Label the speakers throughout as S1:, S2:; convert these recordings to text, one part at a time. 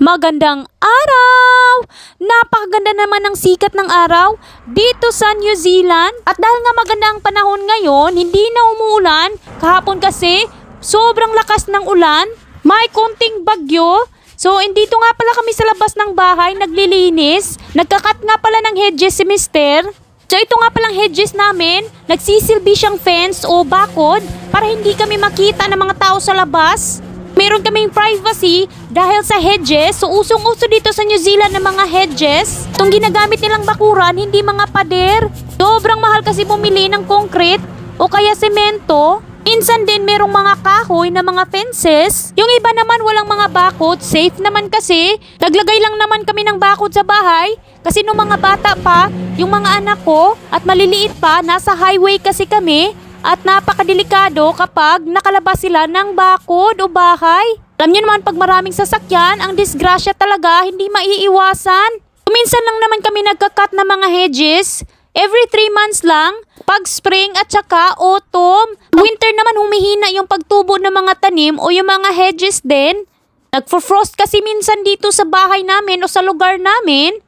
S1: Magandang araw! Napakaganda naman ng sikat ng araw dito sa New Zealand. At dahil nga maganda ang panahon ngayon, hindi na umuulan. Kahapon kasi, sobrang lakas ng ulan. May konting bagyo. So, dito nga pala kami sa labas ng bahay, naglilinis. Nagkakat nga pala ng hedges si Mister. So, ito nga palang hedges namin. Nagsisilbi siyang fence o bakod para hindi kami makita ng mga tao sa labas. Meron kaming privacy dahil sa hedges. So, usong-uso dito sa New Zealand ng mga hedges. Itong ginagamit nilang bakuran, hindi mga pader. Sobrang mahal kasi bumili ng concrete o kaya semento. Minsan din merong mga kahoy na mga fences. Yung iba naman walang mga bakod. Safe naman kasi. Naglagay lang naman kami ng bakod sa bahay. Kasi nung mga bata pa, yung mga anak ko at maliliit pa, nasa highway kasi kami. At napakadelikado kapag nakalabas sila ng bakod o bahay. Alam nyo naman pag maraming sasakyan, ang disgrasya talaga hindi maiiwasan. Minsan lang naman kami nagkakat ng mga hedges. Every 3 months lang. Pag spring at saka autumn. Winter naman humihina yung pagtubo ng mga tanim o yung mga hedges din. Nagfo-frost kasi minsan dito sa bahay namin o sa lugar namin.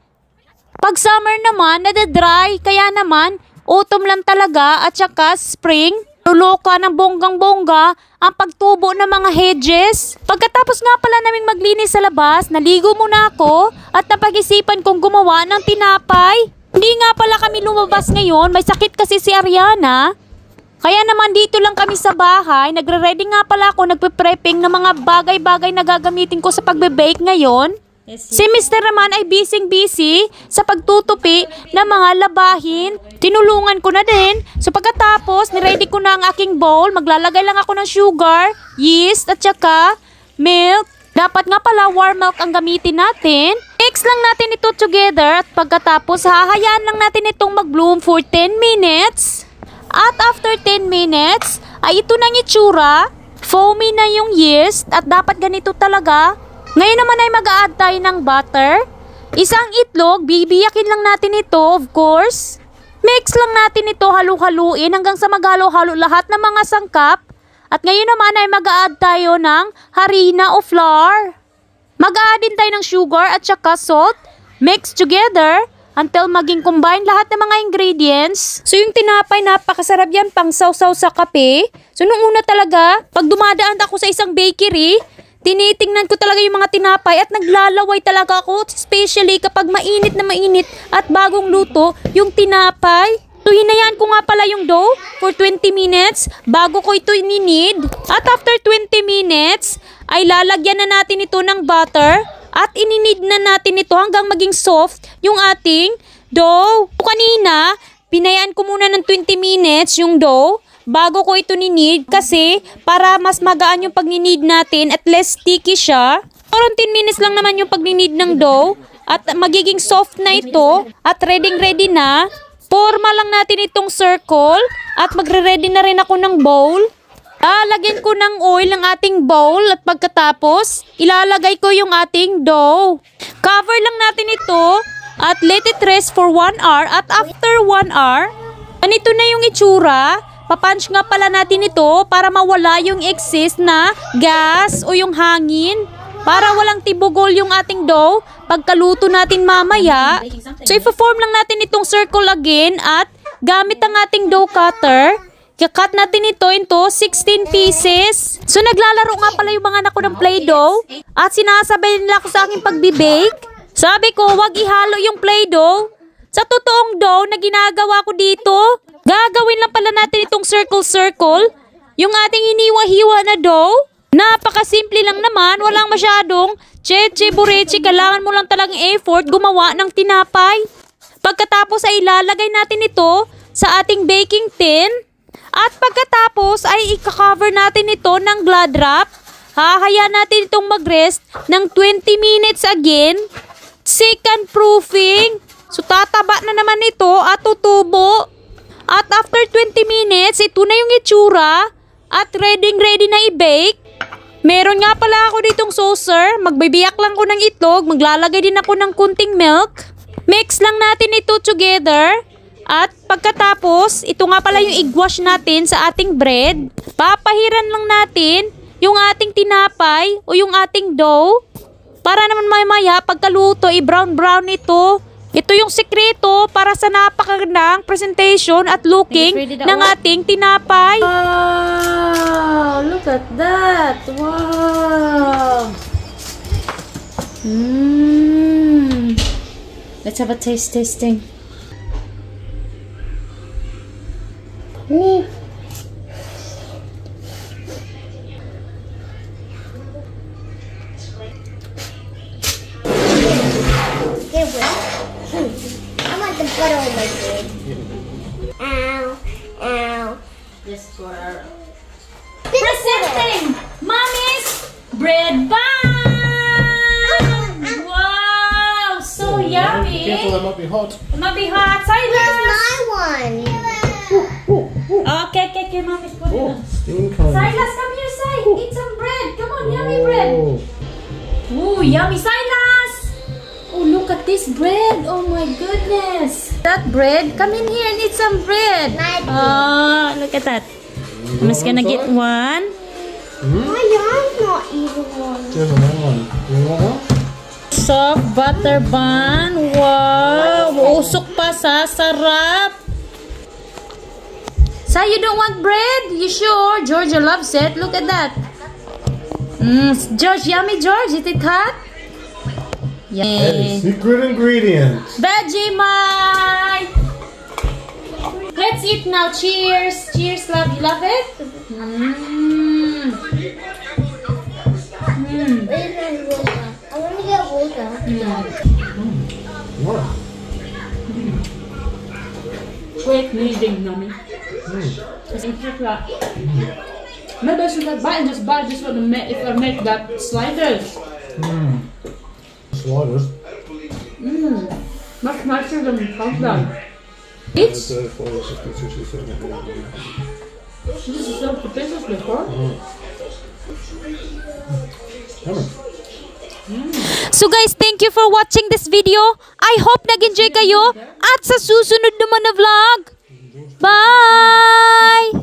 S1: Pag summer naman, nadadry. Kaya naman, autumn lang talaga at saka spring. Luloka ng bonggang-bongga ang pagtubo ng mga hedges. Pagkatapos nga pala naming maglinis sa labas, naligo muna ako at napag-isipan kong gumawa ng tinapay. Hindi nga pala kami lumabas ngayon, may sakit kasi si Ariana. Kaya naman dito lang kami sa bahay, nagre-ready nga pala ako, nagpe-prepping ng mga bagay-bagay na gagamitin ko sa pagbe-bake ngayon. Si Mr. naman ay busy sa pagtutupi ng mga labahin. Tinulungan ko na din. So pagkatapos, niready ko na ang aking bowl. Maglalagay lang ako ng sugar, yeast at saka milk. Dapat nga pala warm milk ang gamitin natin. Mix lang natin ito together at pagkatapos hahayaan lang natin itong mag-bloom for 10 minutes. At after 10 minutes, ay ito na yung itsura. Foamy na yung yeast at dapat ganito talaga. Ngayon naman ay mag-a-add tayo ng butter. Isang itlog, bibiyakin lang natin ito, of course. Mix lang natin ito, halu-haluin hanggang sa maghalo-halo lahat ng mga sangkap. At ngayon naman ay mag-a-add tayo ng harina o flour. Mag-a-add din tayo ng sugar at saka salt. Mix together until maging combine lahat ng mga ingredients. So yung tinapay, napakasarap yan pang sausaw sa kape. So nung una talaga, pag dumadaan ako sa isang bakery, tinitingnan ko talaga yung mga tinapay at naglalaway talaga ako, especially kapag mainit na mainit at bagong luto yung tinapay. So hinayaan ko nga pala yung dough for 20 minutes bago ko ito ininid. At after 20 minutes ay lalagyan na natin ito ng butter at ininid na natin ito hanggang maging soft yung ating dough. Kanina, pinayaan ko muna ng 20 minutes yung dough bago ko ito ninid kasi para mas magaan yung pagninid natin at less sticky siya. Around 10 minutes lang naman yung pagninid ng dough at magiging soft na ito at ready na. Forma lang natin itong circle at magre-ready na rin ako ng bowl. Lagyan ko ng oil ang ating bowl at pagkatapos ilalagay ko yung ating dough. Cover lang natin ito at let it rest for 1 hour at after 1 hour, ganito na yung itsura. Papunch nga pala natin ito para mawala yung excess na gas o yung hangin. Para walang tibugol yung ating dough pagkaluto natin mamaya. So, i-form lang natin itong circle again at gamit ang ating dough cutter, kakat natin ito into 16 pieces. So, naglalaro nga pala yung mga anak ko ng Play-Doh at sinasabay nila ako sa aking pagbe-bake. Sabi ko, wag ihalo yung Play-Doh sa totoong dough na ginagawa ko dito. Gagawin lang pala natin itong circle-circle, yung ating hiniwa-hiwa na dough. Napakasimple lang naman, walang masyadong cheche-bureche, kailangan mo lang talagang effort gumawa ng tinapay. Pagkatapos ay ilalagay natin ito sa ating baking tin. At pagkatapos ay i-cover natin ito ng glad wrap. Hahayaan natin itong mag-rest ng 20 minutes again. Second proofing. So tataba na naman ito at tutubo. At after 20 minutes, ito na yung itsura at ready na i-bake. Meron nga pala ako ditong saucer. Magbibiyak lang ko ng itlog. Maglalagay din ako ng kunting milk. Mix lang natin ito together. At pagkatapos, ito nga pala yung i-wash natin sa ating bread. Papahiran lang natin yung ating tinapay o yung ating dough. Para naman maya pagkaluto, i-brown ito. Ito yung sekreto para sa napakagandang presentation at looking ng ating tinapay.
S2: Wow! Look at that! Wow! Let's have a tasting. Ooh.
S3: I want the butter on my bread. Ow.
S2: Yes, for our...
S1: Presenting Mommy's bread bun! Wow! So yummy!
S4: Be careful, that might be hot.
S1: It might be hot.
S3: Here's
S1: Silas!
S3: my one.
S1: Okay, Mommy. Put it on.
S4: Steam cone.
S1: Silas, come here, Si. Eat some bread. Come on, yummy bread. Ooh, yummy, Silas! Oh, look at this bread. Oh my goodness. That bread. Come in here and eat some bread. Oh, look at that. I'm just gonna get one.
S3: My mom's not eating one.
S4: There's another one. You want one?
S1: Soft butter bun. Wow. Usok pa sa sarap. Sa, you don't want bread? You sure? Georgia loves it. Look at that. George, yummy George. Is it hot?
S4: Hey,
S1: Yay.
S4: secret ingredient.
S1: Vegemite! Let's eat now. Cheers. Cheers, love. You love it?
S3: I want to get water.
S4: What?
S2: Quick kneading, Mommy. Maybe I should have buy this for the if I make that sliders.
S4: Sliders.
S2: Much nicer than countdown.
S1: It's
S4: 34, 62, 67.
S2: This is so potatoes before.
S4: Yummy.
S1: So guys, thank you for watching this video. I hope nag-enjoy kayo. At sa susunod naman na vlog. Bye!